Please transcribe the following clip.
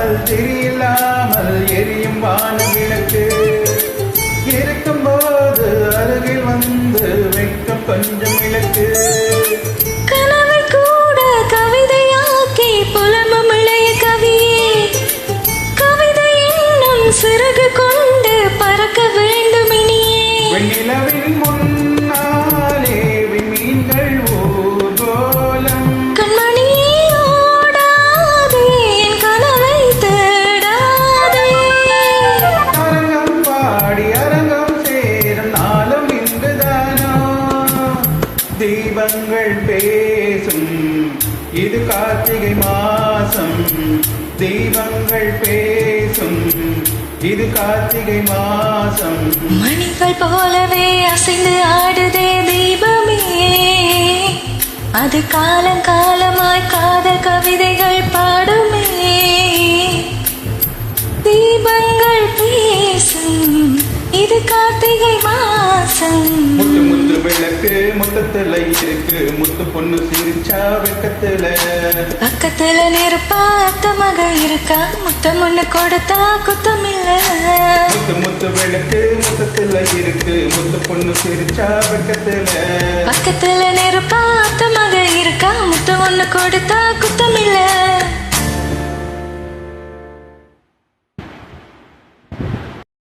இல்லாமல் திரியில்லாமல் எரியும் வான விளக்கு இருக்கும்போது அருகில் வந்து வைக்கும் கொஞ்சம் விளக்கு கனவை கூட கவிதையாக்கி புலம்பும் இளைய கவியே கவிதை என்னும் சிறகு கொண்டு பறக்க வேண்டும் இனியே வெண்ணிலவின் முன்னாலே விண்மீன்கள் ஊர்கோலம் கண்மணியே ஓடாதே என் கனவை தேடாதே அரங்கம் பாடி அரங்கம் சேரும் நாளும் இன்றுதானோ தீபங்கள் பேசும் இது கார்த்திகை மாசம் தீபங்கள் பேசும் இது கார்த்திகை மாசம் மணிகள் போலவே அசைந்து ஆடுதே தீபமே அது காலம் காலமாய் காதல் கவிதைகள் பாடுமே தீபங்கள் பேசும் இது கார்த்திகை மாசம் முத்து முத்து விளக்கு முத்தத்துல இருக்கு முத்து பொண்ணு சிரிச்சா வெக்கத்துல பக்கத்துல நெருப்பா அத்தமாக இருக்கா முத்தம் ஒண்ணு கொடுத்தா குத்தம் இல்ல முத்து முத்து விளக்கு முத்தத்துல இருக்கு முத்து பொண்ணு சிரிச்சா வெக்கத்துல பக்கத்துல நெருப்பா அத்தமாக இருக்கா முத்தம் ஒண்ணு கொடுத்தா குத்தம் இல்ல